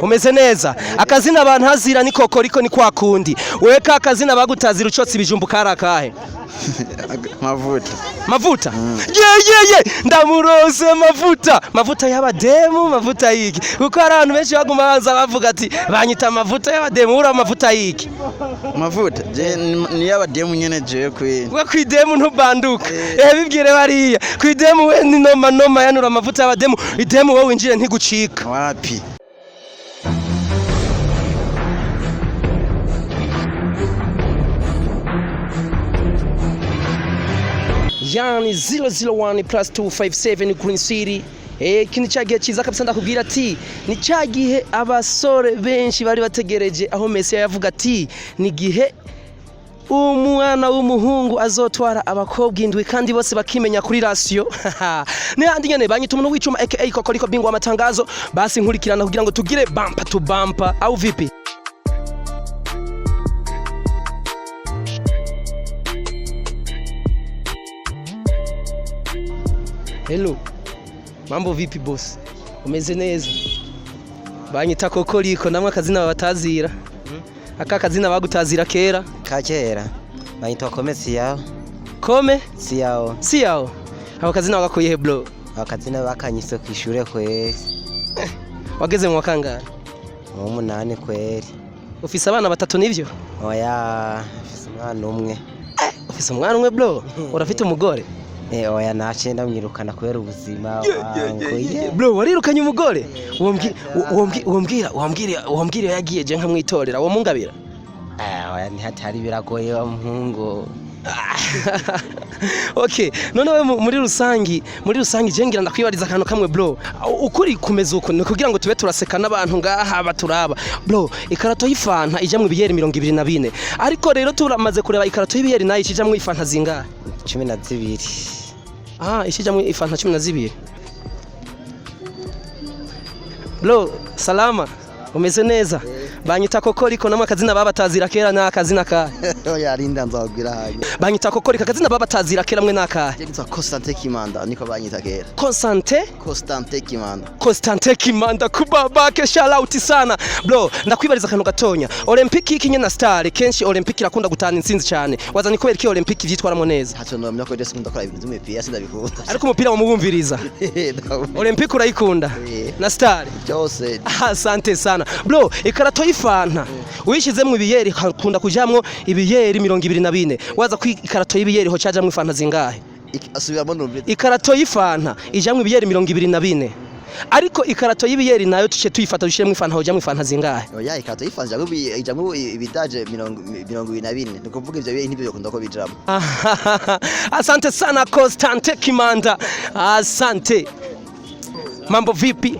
umeze neza akazina abantu hazira ni kokoriko ni kwa kundi wewe ka akazina bagutazira ucotse ibijumbu karakahe mavuta ye ndamurose mavuta y'abademu mavuta yiki kuko ari abantu benshi baguma banza bavuga ati banyita mavuta y'abademu ura mavuta yiki mavuta ni y'abademu nyene je kwe we kwidemu ntubanduka bibwire bariya kwidemu we ni noma yanura mavuta y'abademu idemu wowe winjire ntigucika wapi Yani 001 plus 257 Green City kini cyagihe cyiza kabisa ndakubwira ati ni cyagihe abasore benshi bari bategereje aho Messi yavuga ati ni gihe umwana w'umuhungu azotwara abakobwa indwi kandi bose bakimenya kuri ratio ni handi nyene banyita umuntu w'icuma aka kokoriko bingwa amatangazo basi nkurikirana kugira ngo tugire bumper to bumper au vipi. Hello, mambo vipi boss? Umeze neza? Banyita kokoriko namwe akazina babatazira. Aka kazina bagutazira kera? Kera. Banyita kome siyaho. Kome? Siyaho. Abo kazina wagakoye bro? Akazina bakanyise kwishure kweri. Wageze mu wakangana? Mu 8 kweri. Ufise abana batatu nivyo? Oya, ufise umwana umwe. Ufise umwana umwe bro? Urafite umugore? Oya nace ndamwirukana kubera ubuzima wangu. Bro warirukanye umugore? Uwambwira yagiye je nkamwitorera wo mungabira? Oya ntihatari biragoye wa muhungu. Okay, none we muri rusangi je ngira ndakwibariza akantu kamwe bro. Ukuri kumeza uko ni kugira ngo tube turaseka n'abantu ngaha baturaba. Bro, ikarato y'ifanta ija mu biyeri 24. Ariko rero turamaze kureba ikarato y'ibiyeri nayo ija mu ifanta zingahe? 12. Ishija mu ifanta 12. Bro, salama. Umeze neza? Banyita kokoriko namwe akazina babatazira kera na akazina ka. Oya rinda nzabwira haje. Banyita kokoriko akazina babatazira kera mwe naka. Yitwa Constante Kimanda niko banyita kera. Constante Kimanda kubabake shout out sana. Bro, ndakwibariza akantu gatonya. Olympique ikinye na Star kenshi Olympique irakunda gutana insinzi cyane. Wazani kubera iki Olympique vyitwaramo neza? Hato no myako dese ndakora ibintu by'umupira sindabikunda. Ariko umupira wamubumviriza. Olympique urayikunda? Na Star? Cyose. Asante sana. Bro, ikarato y'ifanta uyishizemwe ibiyeri hakunda kujamwo ibiyeri 24. Waza ku ikarato y'ibiyeri ho cyajamwe ifanta zingahe? Asubiramo numvira. Ikarato y'ifanta ijamwe ibiyeri 24. Ariko ikarato y'ibiyeri nayo tuce tuyifata dushiremo ifanta ho jamwe ifanta zingahe? Oya ikarato y'ifanta ijamwe ibidaje 24. Nikuvuga ivyo biye ntibyo kunda ko bijamo. Asante sana Constante Kimanda. Asante. Mambo vipi?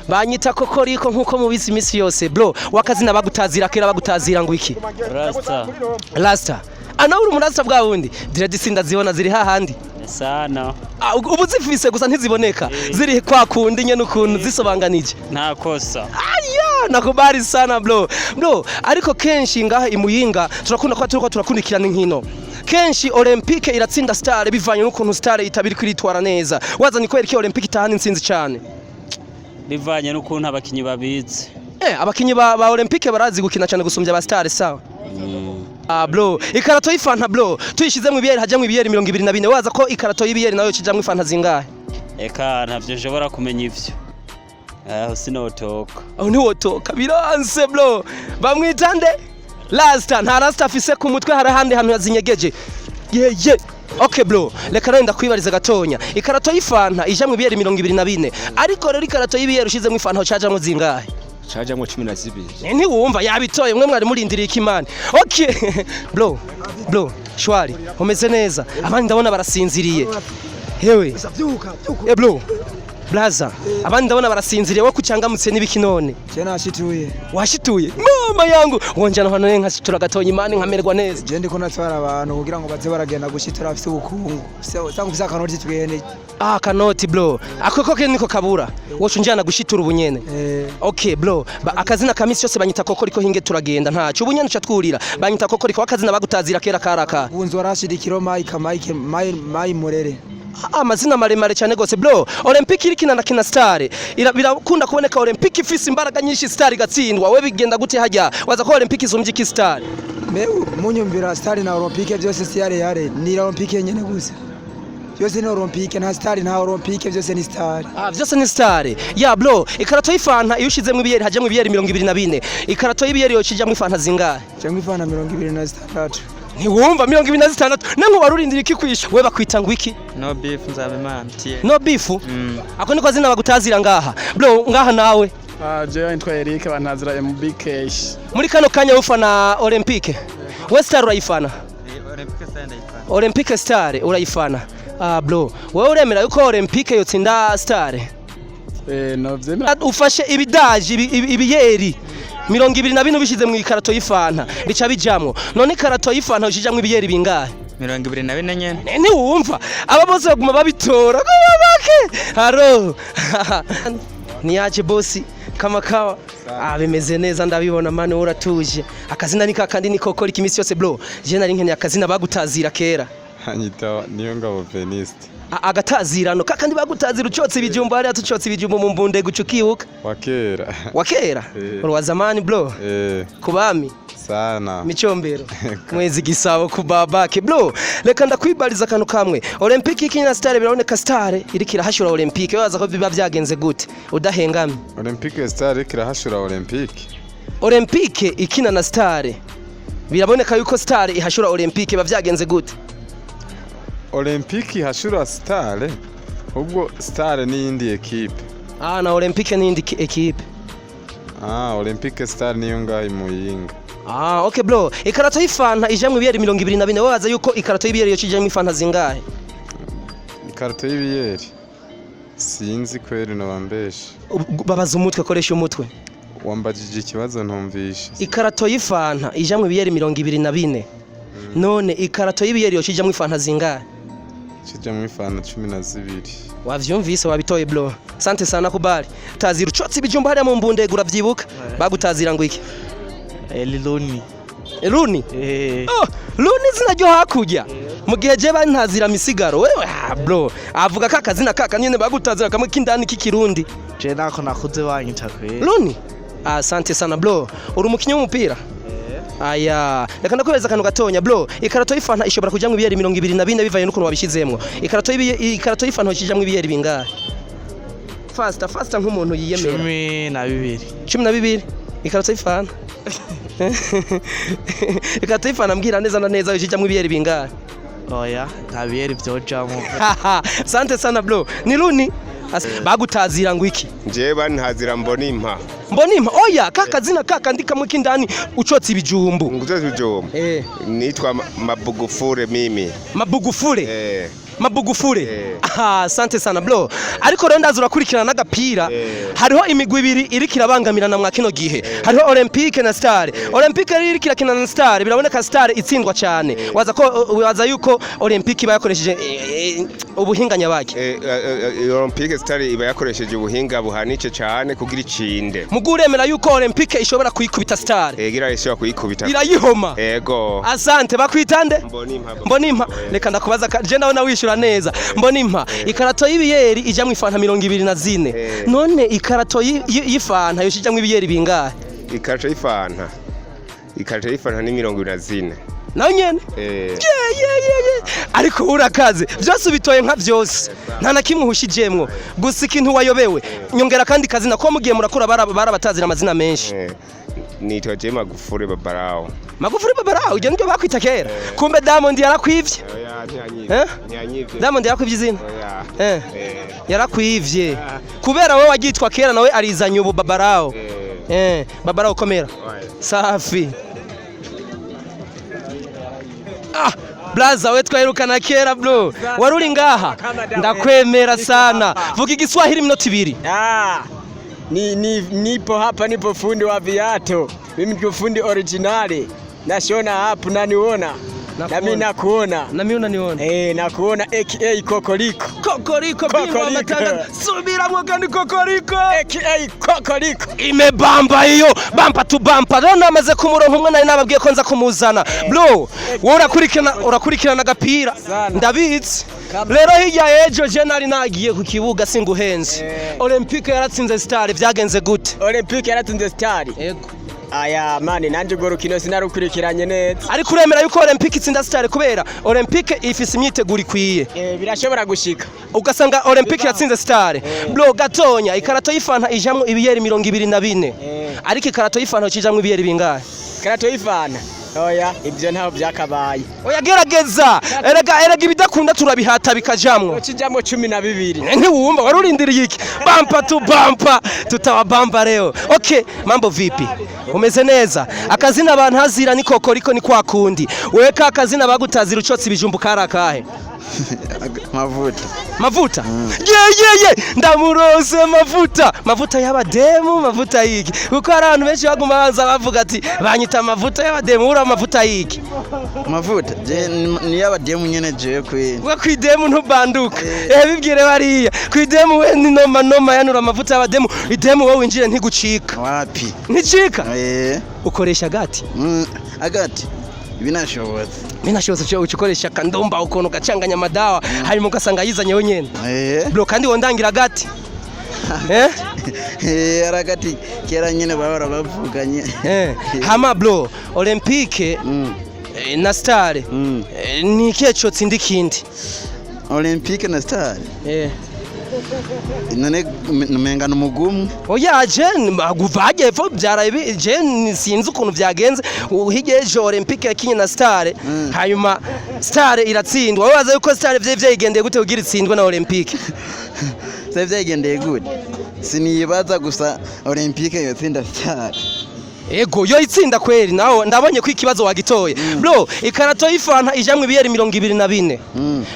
Banyita kokoriko nkuko mubizi imisi yose bro wakazina bagutazira kera bagutazira ngo iki Rasta ana uri umurasta bwa wundi diredi sinda zibona ziri hahandi sana ubu zifise gusa ntiziboneka ziri kwa kundi nyene ukuntu zisobanganije nta kosa nakubari sana bro ariko kenshi ngaha imuyinga turakunda kwa turiko turakundikirana inkino kenshi Olympique iratsinda Star bivanye n'ukuntu Star itabiri kwitwara neza wazani kwera iki Olympique itahana insinzi cyane bivanye n'ukuntu abakinyi babize abakinyi ba Olympique barazi gukina cyane gusumbya ba Star sawa bro ikarato y'ifanta bro tuyishizemwe ibiyeri hajamwe ibiyeri 24 waza ko ikarato y'ibiyeri nayo kijamwe ifanta zingahe ntavyo nshobora kumenya ivyo sinotoka ntiwotoka biranse bro bamwitande Rasta nta Rasta afise ku mutwe harahandi hantu yazinyegeje Okay bro, reka renda kwibariza gatonya. Ikarato y'ifanta ijamwe ibiyeri 24. Ariko rero ikarato y'ibiyeri ushizemwe ifanta ho cajamwe zingahe? Cajamwe 12. Ntiwumva yabitoye mwe mwari murindiriye ikimani. Okay. Bro, shwari. Umeze neza. Abandi ndabona barasinziriye. Hewe. Bro. Blaza, abandi ndabona barasinziriye wo kucyangamutse n'ibikinone. Je nashituye. Washituye? Mama yangu, wonjana hano nkashitura gatonya imani nkamererwa neza. Je ndiko natwara abantu kugira ngo baze baragenda gushitura afite ubukungu. Sakufisa kanoti twene. Kanoti bro. Akoko ke niko kabura. Wocu njana gushitura ubunyene. Okay bro, akazina kamisi yose banyita kokoriko hinge turagenda ntacu. Ubunyene catwurira. Banyita kokoriko akazina bagutazira kera karaka. Bunzo rashidikiro mai murere. amazina maremare cyane gose bro. Olympique irikina na kina Star birakunda kuboneka Olympique ifise imbaraga nyinshi Star igatsindwa. We bigenda gute hajya waza ko Olympique izumye ki Star? Munyumvira Star na Olympique byose si yare ni Olympique nyene gusa. Byose ni Olympique nta Star nta Olympique byose ni Star. Byose ni Star. Ya bro, ikarato y'ifanta iyo ushizemo ibiyeri hajyamo ibiyeri 24. Ikarato y'ibiyeri yo kijyamo ifanta zingahe? Cyangwa ifanta 26. Ntiwumva 26 nanko warurindira iki kwisha we bakwita ngo iki? No beef Nzabimana tie. No beef? Ako niko zina bagutazira ngaha. Bro ngaha nawe. Je ntwa Eric bantazira MB Cash. Muri kano kanya ufana Olympique. We Star urayifana? Olympique Star ndayifana. Olympique Star urayifana. Bro, wewe uremera yuko Olympique yotsinda Star? No vyemera. Ufashe ibidaji ibiyeri 24 bishize mu ikarato y'ifanta bica bijamwo. None ikarato y'ifanta ushijamwe ibiyeri bingahe? 24 nyene. Ni wumva aba bose baguma babitora ko babake. Haro. Ni yaje bosi kama kawa. Bimeze neza ndabibona mane uratuje. Akazina ni kakandi ni kokora ikimisi yose bro. Je nari nkene akazina bagutazira kera. Hanyita niyo ngabo Veniste. Agatazirano kakandi bagutazira ucotse ibijumba hariya tucotse ibijumba mu mbunde gucukibuka. Wakera. Wakera? Wa zamani bro. Kubami. Sana. Michombero. Mwezi gisabo kubabake bro. Reka ndakwibariza kanu kamwe. Olympique ikina Star biraboneka Star irikira hashura Olympique waza ko biba byagenze gute udahengamye. Olympique Star irikira hashura Olympique. Olympique ikina na Star biraboneka yuko Star ihashura Olympique biba byagenze gute? Olympique hashura Star ubwo Star ni indi equipe. Na Olympique ni indi equipe. Olympique Star niyo ngaho imuyinga. Okay bro, ikarato y'ifanta ijamwe ibiyeri 24 waza yuko ikarato y'ibiyeri yo kijamwe ifanta zingahe? Ikarato y'ibiyeri sinzi kweri no bambeshe. Babaza umutwe koresha umutwe. Wambajije ikibazo ntumvishe. Ikarato y'ifanta ijamwe ibiyeri 24. None ikarato y'ibiyeri yo kijamwe ifanta zingahe? Kijamwe ifanta 12. Wavyumvise wabitoye bro. Asante sana kubali. Tazira ucotse ibijumba hariya mu mbunde guravyibuka. Bagutazira ngo iki? Luni. Luni? Luni zina ryo hakurya. Mu gihe je bantazira misigaro wewe bro. Avuga kakazina kaka nyene bagutazira kamwe kindani k'ikirundi. Je nako nakuze wanyita kwe. Luni? Asante sana bro. Uri umukinyi w'umupira? Aya, reka ndakwebeza kanu gatonya bro. Ikarato y'ifanta ishobora kujamwe ibiyeri 24 bivaye n'ukuntu wabishizemwo. Ikarato y'ifanta hojijamwe ibiyeri bingahe? Fasta nk'umuntu yiyemera. 12. Ikarato y'ifanta. Ikarato y'ifanta mbwira neza na neza hojijamwe ibiyeri bingahe? Oya, nta biyeri byojamo. Asante sana bro. Ni Luni? Bagutazira ngo iki? Je bantazira Mbonimpa. Mbonimpa? Oya, kakazina kaka ndikamwe kindani ucotse ibijumbu. Ngucotse ibijumbu. Nitwa Mabugufure mimi. Mabugufure? Mabugufure. Asante sana bro. Ariko rero ndaza urakurikirana n'agapira. Hariho imigwi ibiri irikira bangamirana mwa kino gihe. Hariho Olympique na Star. Olympique irikira kina na Star. Biraboneka Star itsindwa cyane. Waza yuko Olympique bayakoresheje ubuhinganya bake. Olympique Star iba yakoresheje ubuhinga buhanitse cyane kugira icinde. Muguremera yuko Olympique ishobora kuyikubita Star. Gira ishobora kuyikubita. Irayihoma. Yego. Asante bakwitande? Mbonimpa. Mbonimpa. Reka ndakubaza je nawe wishura neza. Mbonimpa ikarato y'ibiyeri ijamwe ifanta 24. None ikarato y'ifanta yoshijamwe ibiyeri bingahe? Ikarato y'ifanta ni 24. Nawe nyene? Ariko urakaze byose ubitoye nka byose nta na kimwe uhushijemwo gusa ikintu wayobewe nyongera kandi kazina ko mugiye murakura barabatazira amazina menshi. Nitwa je Magufure Babarao. Magufure Babarao uje ndio bakwita kera. Kumbe Diamond yarakwivye. Ntiyanyivye. Diamond yarakwivye izina. Yarakwivye. Kubera wowe wagitwa kera nawe arizanye ubu Babarao. Babarao komera. Safi. Blaza we twahirukana kera bro. Waruri ngaha. Ndakwemera sana. Vuga Igiswahili minota 2. Nipo hapa, nipo fundi wa viato. Mimi ndio fundi originali. Nashona hapo naniona. Na mimi nakuona. Na mimi unaniona. Nakuona aka Kokoriko. Kokoriko bingwa matanga. Subira mwagani Kokoriko. Aka Kokoriko. Imebamba hiyo. Bampa tu bampa. Rero namaze kumuronka umwe nari nababwiye ko nza kumuzana. Bro, wowe urakurikirana agapira. Ndabizi. Rero hirya ejo je nari nagiye ku kibuga singuhenze. Olympique yaratsinze Star byagenze gute? Olympique yaratsinze Star. Yego. Aya mani nanje go rukino sinarukurikiranye neza. Ariko uremera yuko Olympique itsinda Star kubera Olympique ifise imyiteguro ikwiye. Birashobora gushika. Ugasanga Olympique yatsinze Star. Bro gatonya ikarato y'ifanta ijamwe ibiyeri 24. Ariko ikarato y'ifanta kijamwe ibiyeri bingahe? Ikarato y'ifanta. Oya ibyo ntaho byakabaye. Oya gerageza. Erega ibidakunda turabihata bikajamwo. Ukijamwo 12. Ntiwumva warurindiriye iki? Bampa tu bampa tutawabamba leo. Okay, mambo vipi? Umeze neza? Akazina abantu hazira ni Kokoriko ni kwa kundi. Wewe ka akazina bagutazira ucotse ibijumbu karakahe? Mavuta? Ye ndamurose mavuta y'abademu mavuta yiki kuko abantu benshi baguma banza bavuga ati banyita mavuta y'abademu ura mavuta yiki je ni y'abademu nyene je kwe kwa kwidemu ntubanduka bibwire bariya kwidemu we ni noma yanura amavuta y'abademu idemu wowe winjire ntigucika wapi nticika ukoresha agati agati binashobotse cyo ukoresha kandomba ukono gacanganya madawa harimo ugasanga yizanye wenyene bro kandi wondangira agati aragati kera nyene bahora bavuganye hama bro Olympique na Star ni ikihe tsinda ikindi Olympique na Star none numengana umugumu oya je aguvage fo byaraye je sinzi ukuntu byagenze uhigeje Olympique yakinye na Star hanyuma Star iratsindwa wabaza yuko Star vyigendeye gute ugira itsindwe na Olympique se vyigendeye gute sinibaza gusa Olympique yotsinda Star ego yo itsinda kweri naho ndabonye ko ikibazo wagitoye bro ikarato y'ifanta ijamwe ibiyeri 24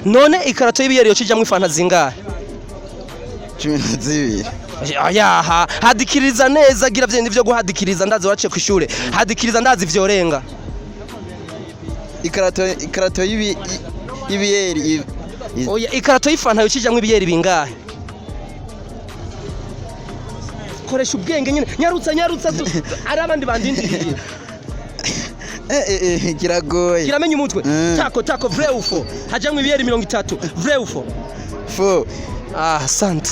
none ikarato y'ibiyeri yo cijamwe ifanta zingahe 12 ayaha hadikiriza neza gira vyende byo guhadikiriza ndazi wace ku ishure hadikiriza ndazi vyorenga ikarato y'ibiyeri oya ikarato y'ifanta yo cijamwe ibiyeri bingahe koresha ubwenge nyine nyarutsa ari abandi bandindiriye kiragoye kiramenya umutwe tako vrai ou faux hajamwe ibiyeri 30 vrai ou faux faux asante